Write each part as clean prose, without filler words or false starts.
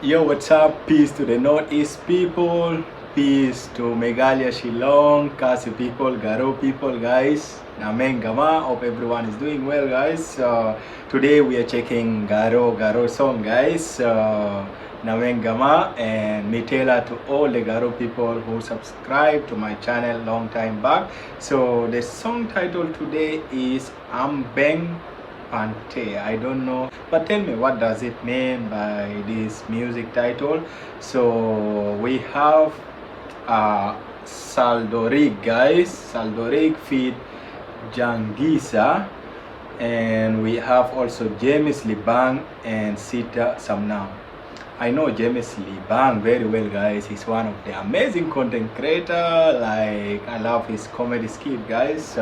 Yo, what's up? Peace to the Northeast people. Peace to Meghalaya, Shillong, Khasi people, Garo people, guys. Namen Gama. Hope everyone is doing well, guys. Today we are checking Garo song, guys. Namen Gama and Mitela to all the Garo people who subscribe to my channel long time back. So the song title today is beng Pante. I don't know, but tell me, what does it mean by this music title? So we have Saldorik, guys. Saldorik feat Janggisa, and we have also Libang Sita Samnam. I know Libang very well, guys. He's one of the amazing content creator. Like, I love his comedy skit, guys.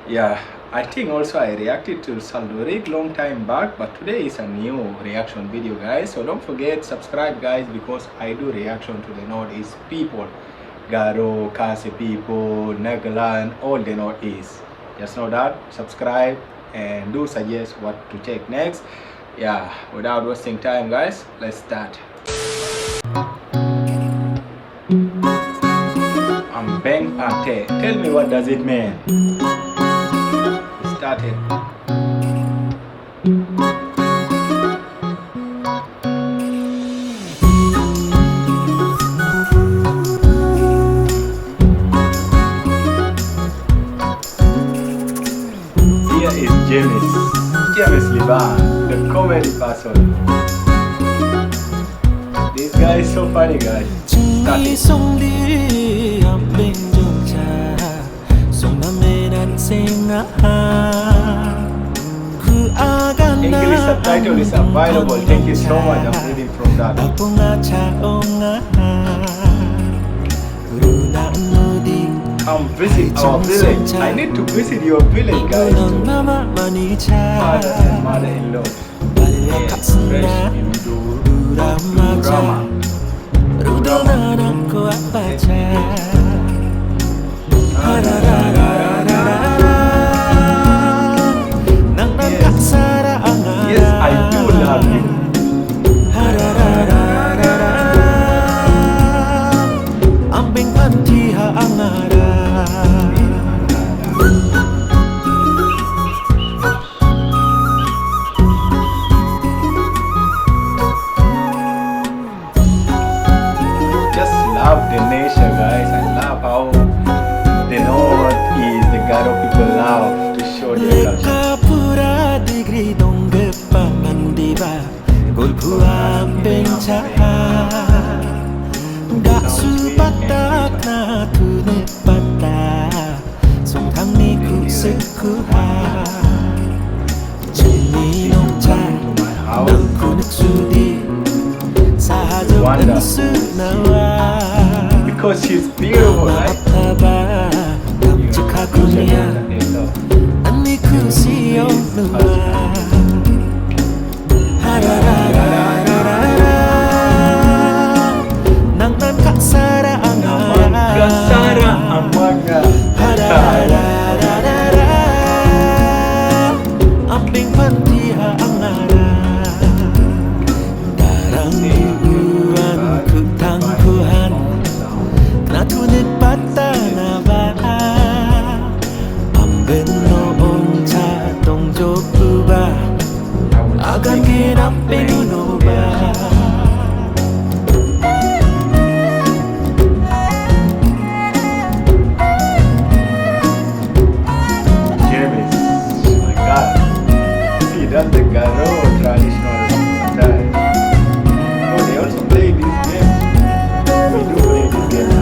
Yeah, I think also I reacted to Saldorik long time back, but today is a new reaction video, guys. So don't forget, subscribe, guys, because I do reaction to the Northeast people, Garo, Khasi people, Meghalaya, and all the Northeast. Just know that, subscribe, and do suggest what to check next. Yeah, without wasting time, guys, let's start. Beng Pante. Tell me, what does it mean? Started. Here is James Libang, the comedy person. This guy is so funny, guys. Started. English subtitle is available. Thank you so much. I'm reading from that. Come visit our village. I need to visit your village, guys. Father and mother-in-law. Yes, fresh Yes, I do love you. Just love the nature, guys. I love how the Northeast, the Garo people love to show their culture. Wonder. Because she's beautiful, right? That's the Garo traditional style. Oh, they also play this game. We do play this game now.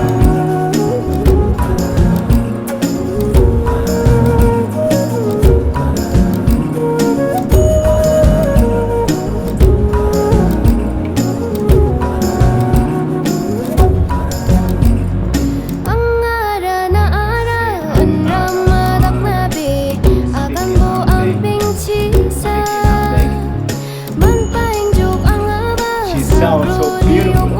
Sounds so beautiful.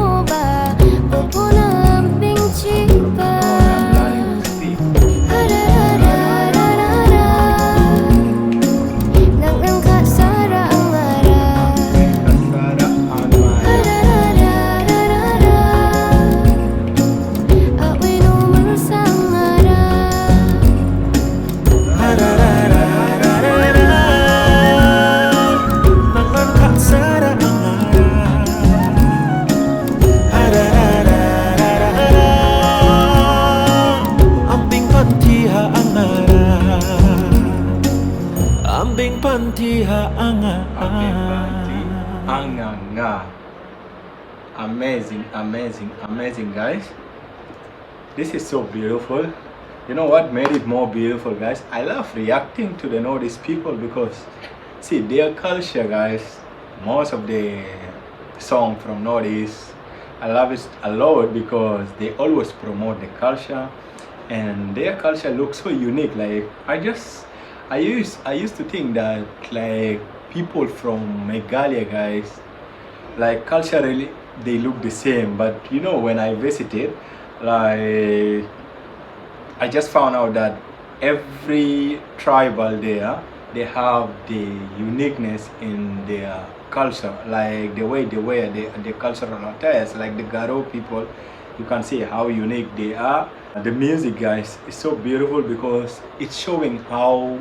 Nah, amazing, amazing, amazing, guys. This is so beautiful. You know what made it more beautiful, guys? I love reacting to the Nordic people because see their culture, guys. Most of the song from Northeast, I love it a lot because they always promote the culture, and their culture looks so unique. Like I used to think that like people from Meghalaya, guys, like culturally they look the same, but you know when I visited, like I just found out that every tribal there, they have the uniqueness in their culture, like the way they wear the cultural attires. Like the Garo people, you can see how unique they are. The music, guys, is so beautiful because it's showing how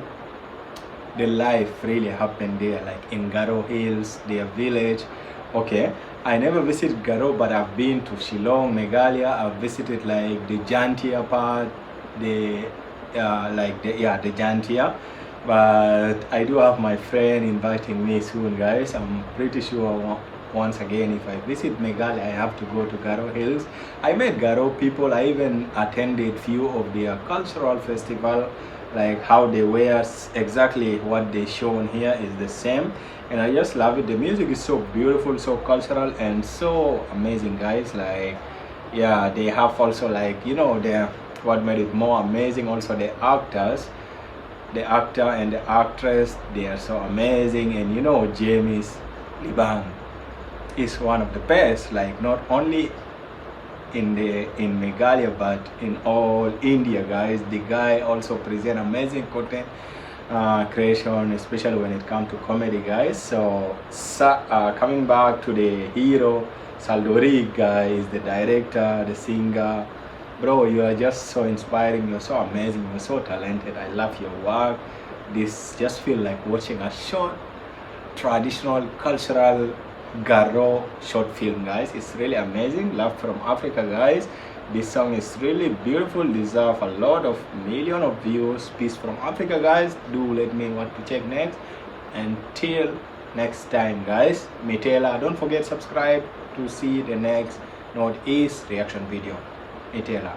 the life really happened there, like in Garo Hills, their village. Okay, I never visited Garo, but I've been to Shillong, Meghalaya. I've visited like the Jantia part, the the Jantia. But I do have my friend inviting me soon, guys. I'm pretty sure once again if I visit Meghalaya, I have to go to Garo Hills. I met Garo people. I even attended few of their cultural festival, like how they wear exactly what they shown here is the same, and I just love it. The music is so beautiful, so cultural, and so amazing, guys. Like yeah, they have also like, you know, the what made it more amazing, also the actors, the actor and the actress, they are so amazing. And you know, James Libang is one of the best, like not only in Meghalaya but in all India, guys. The guy also present amazing content creation, especially when it comes to comedy, guys. So coming back to the hero Saldorik, guys, the director, the singer, bro, you are just so inspiring. You're so amazing, you're so talented. I love your work. This just feel like watching a short traditional cultural Garo short film, guys. It's really amazing. Love from Africa, guys. This song is really beautiful, deserve a lot of million of views. Peace from Africa, guys. Do let me what to check next. Until next time, guys, Mitela, don't forget subscribe to see the next Northeast reaction video. Mitela.